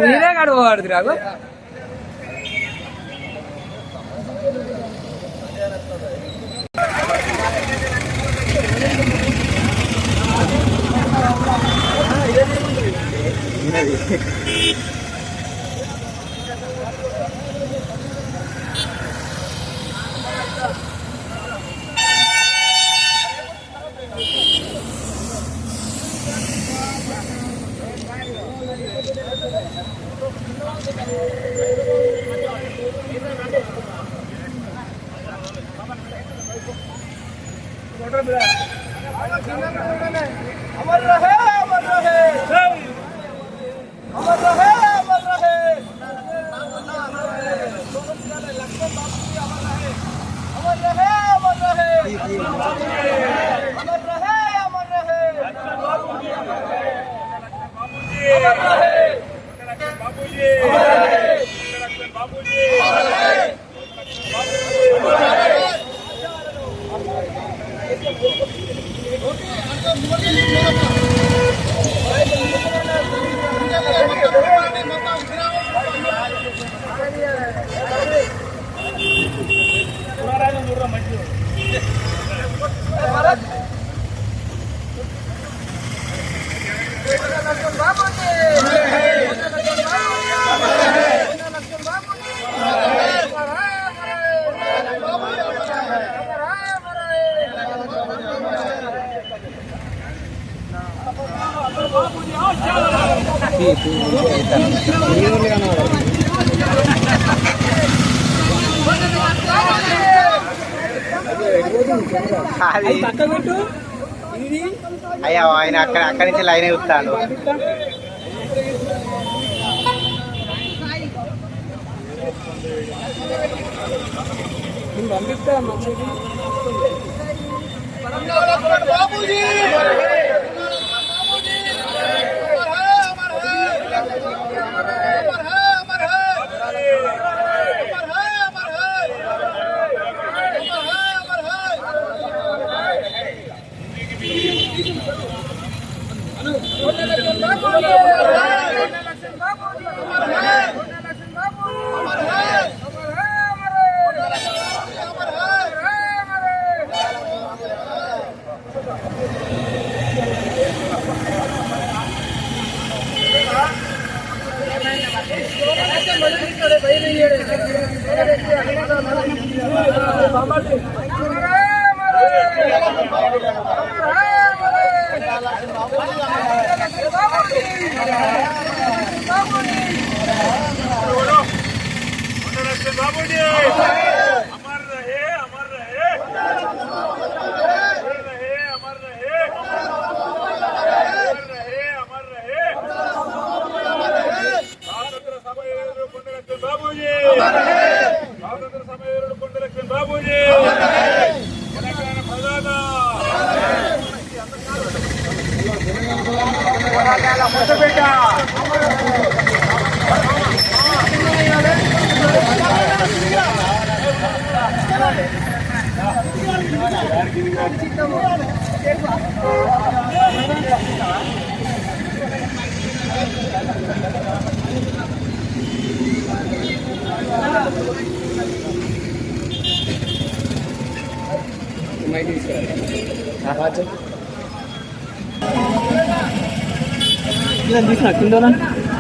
నీరే కడవాడుది రాగు अमर रहे अमर रहे अमर रहे अमर रहे अमर रहे अमर रहे अमर रहे अमर रहे बाबूजी बाबूजी అయ్యా ఆయన అక్కడి నుంచి లైన్ చూస్తాడు.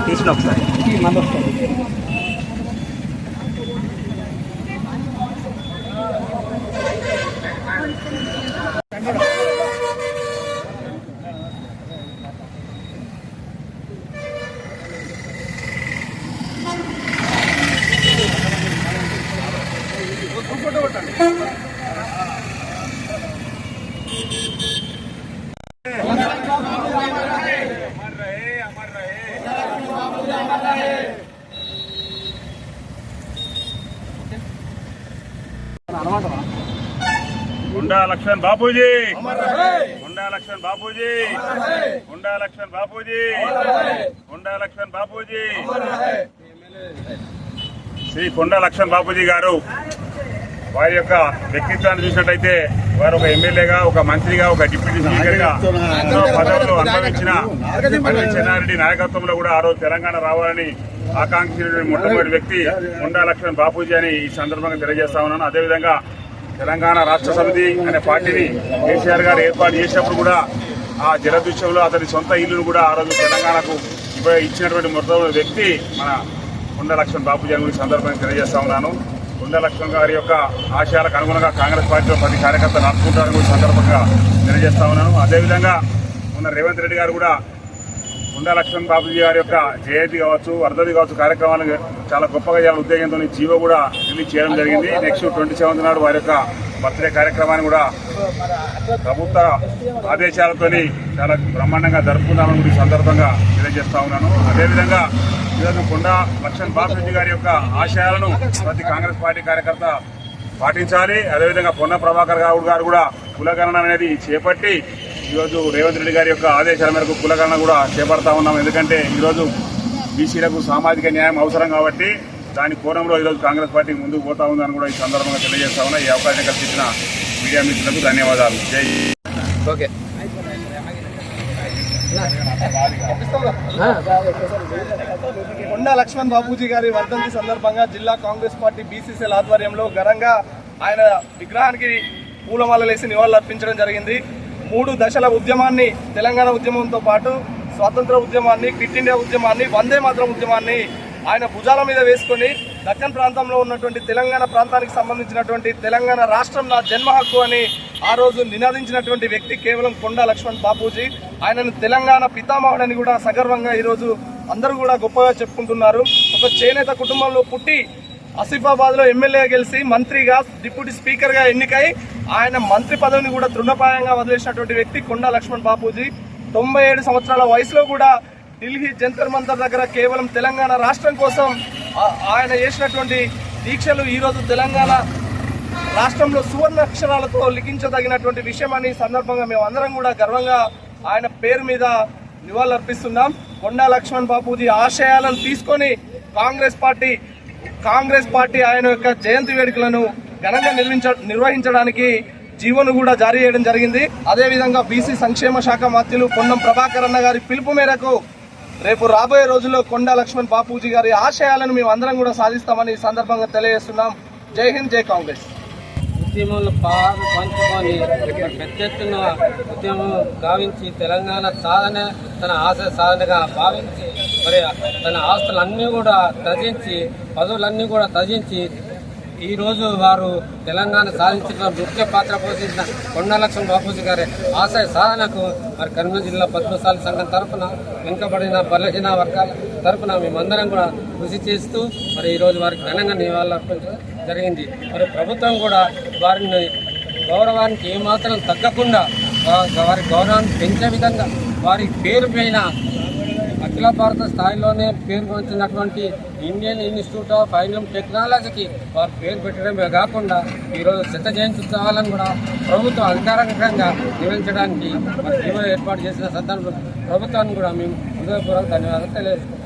తీసిన ఒకసారి మళ్ళీ వస్తుంది. गुंडा लक्ष्मण बापूजी, गुंडा लक्ष्मण बापूजी, गुंडा लक्ष्मण बापूजी, गुंडा लक्ष्मण बापूजी, श्री కొండా లక్ష్మణ్ బాపూజీ గారు వారి యొక్క వ్యక్తిత్వాన్ని చూసినట్టయితే వారు ఒక ఎమ్మెల్యేగా, ఒక మంత్రిగా, ఒక డిప్యూటీ స్పీకర్గా ఎన్నో పదవులు అనుభవించిన చెన్నారెడ్డి నాయకత్వంలో కూడా ఆ రోజు తెలంగాణ రావాలని ఆకాంక్షించిన మొట్టమొదటి వ్యక్తి కొండా లక్ష్మణ్ బాపూజీ అని ఈ సందర్భంగా తెలియజేస్తా ఉన్నాను. అదేవిధంగా తెలంగాణ రాష్ట్ర సమితి అనే పార్టీని కేసీఆర్ గారు ఏర్పాటు చేసినప్పుడు కూడా ఆ జలదృశ్యంలో అతని సొంత ఇల్లును కూడా ఆ రోజు తెలంగాణకు ఇచ్చినటువంటి మొట్టమొదటి వ్యక్తి మన కొండా లక్ష్మణ్ బాపూజీ అని ఈ సందర్భంగా తెలియజేస్తా ఉన్నాను. కొండా లక్ష్మణ్ గారి యొక్క ఆశయాలకు అనుగుణంగా కాంగ్రెస్ పార్టీలో ప్రతి కార్యకర్త నడుచుకుంటారని కూడా సందర్భంగా తెలియజేస్తా ఉన్నాను. అదేవిధంగా మొన్న రేవంత్ రెడ్డి గారు కూడా కొండా లక్ష్మణ్ బాపూజీ గారి యొక్క జయంతి కావచ్చు, వర్ధంతి కావచ్చు కార్యక్రమాలను చాలా గొప్పగా చేయాలని ఉద్దేశంతో జీవో కూడా రిలీజ్ చేయడం జరిగింది. నెక్స్ట్ 27 నాడు వారి యొక్క బర్త్డే కార్యక్రమాన్ని కూడా ప్రభుత్వ ఆదేశాలతో చాలా బ్రహ్మాండంగా జరుపుకుందామని కూడా ఈ సందర్భంగా తెలియజేస్తా ఉన్నాను. అదేవిధంగా ఈరోజు కొండా లక్ష్మణ్ బాపూజీ గారి యొక్క ఆశయాలను ప్రతి కాంగ్రెస్ పార్టీ కార్యకర్త పాటించాలి. అదేవిధంగా పొన్న ప్రభాకర్ గౌడ్ గారు కూడా కులగణన అనేది చేపట్టి ఈరోజు రేవంత్ రెడ్డి గారి యొక్క ఆదేశాల మేరకు కులగణన కూడా చేపడతా ఉన్నాం. ఎందుకంటే ఈరోజు బీసీలకు సామాజిక న్యాయం అవసరం కాబట్టి దాని కోణంలో ఈరోజు కాంగ్రెస్ పార్టీ ముందుకు పోతా ఉందని కూడా ఈ సందర్భంగా తెలియజేస్తా ఉన్నా. ఈ అవకాశం కల్పించిన మీడియా మిత్రులకు ధన్యవాదాలు. జై. ఓకే. కొండా లక్ష్మణ్ బాపూజీ గారి వర్ధంతి సందర్భంగా జిల్లా కాంగ్రెస్ పార్టీ బీసీసీఎల్ ఆధ్వర్యంలో ఘనంగా ఆయన విగ్రహానికి పూలమాలలేసి నివాళులర్పించడం జరిగింది. 3 దశల ఉద్యమాన్ని, తెలంగాణ ఉద్యమంతో పాటు స్వాతంత్ర ఉద్యమాన్ని, క్విట్ ఇండియా ఉద్యమాన్ని, వందే మాతరం ఉద్యమాన్ని ఆయన భుజాల మీద వేసుకొని దక్కన్ ప్రాంతంలో ఉన్నటువంటి తెలంగాణ ప్రాంతానికి సంబంధించినటువంటి తెలంగాణ రాష్ట్రం నా జన్మ హక్కు అని ఆ రోజు నినాదించినటువంటి వ్యక్తి కేవలం కొండా లక్ష్మణ్ బాపూజీ. ఆయనను తెలంగాణ పితామహుడని కూడా సగర్వంగా ఈరోజు అందరూ కూడా గొప్పగా చెప్పుకుంటున్నారు. ఒక చేనేత కుటుంబంలో పుట్టి ఆసిఫాబాద్లో ఎమ్మెల్యేగా గెలిచి మంత్రిగా, డిప్యూటీ స్పీకర్గా ఎన్నికై ఆయన మంత్రి పదవిని కూడా తృణప్రాయంగా వదిలేసినటువంటి వ్యక్తి కొండా లక్ష్మణ్ బాపూజీ. 97 సంవత్సరాల వయసులో కూడా ఢిల్లీ జంతర్ మంతర్ దగ్గర కేవలం తెలంగాణ రాష్ట్రం కోసం ఆయన చేసినటువంటి దీక్షలు ఈరోజు తెలంగాణ రాష్ట్రంలో సువర్ణ అక్షరాలతో లిఖించదగినటువంటి విషయం అని సందర్భంగా మేము అందరం కూడా గర్వంగా ఆయన పేరు మీద నివాళులర్పిస్తున్నాం. కొండా లక్ష్మణ్ బాపూజీ ఆశయాలను తీసుకొని కాంగ్రెస్ పార్టీ ఆయన యొక్క జయంతి వేడుకలను ఘనంగా నిర్వహించడానికి జీవోను కూడా జారీ చేయడం జరిగింది. అదేవిధంగా బీసీ సంక్షేమ శాఖ మంత్రులు పొన్నం ప్రభాకర్ అన్న గారి పిలుపు మేరకు రేపు రాబోయే రోజుల్లో కొండా లక్ష్మణ్ బాపూజీ గారి ఆశయాలను మేము అందరం కూడా సాధిస్తామని ఈ సందర్భంగా తెలియజేస్తున్నాం. జై హింద్, జై కాంగ్రెస్. ఉద్యమంలో పంచుకొని పెద్ద ఎత్తున ఉద్యమం గావించి తెలంగాణ సాధన తన ఆశయ సాధనగా భావించి మరి తన ఆస్తులన్నీ కూడా త్యజించి, పదవులన్నీ కూడా త్యజించి ఈరోజు వారు తెలంగాణ సాధించిన ముఖ్య పాత్ర పోషించిన కొండా లక్ష్మణ్ బాపూజీ గారి ఆశయ సాధనకు మరి కరీంనగర్ జిల్లా పద్మశాలి సంఘం తరఫున, వెనుకబడిన బలహీన వర్గాల తరఫున మేమందరం కూడా కృషి చేస్తూ మరి ఈరోజు వారికి ఘనంగా నివాళులర్పించడం జరిగింది. మరి ప్రభుత్వం కూడా వారిని గౌరవానికి ఏమాత్రం తగ్గకుండా వారి గౌరవాన్ని పెంచే విధంగా వారి పేరు పైన అఖిల భారత స్థాయిలోనే పేరు పొందినటువంటి ఇండియన్ ఇన్స్టిట్యూట్ ఆఫ్ ఫైన్ టెక్నాలజీకి వారు పేరు పెట్టడమే కాకుండా ఈరోజు శత జయంతి ఉత్సవాలను కూడా ప్రభుత్వం అధికారికంగా నిర్వహించడానికి మరి జీవో ఏర్పాటు చేసిన సందర్భంలో ప్రభుత్వాన్ని కూడా మేము హృదయపూర్వక ధన్యవాదాలు తెలియజేస్తున్నాం.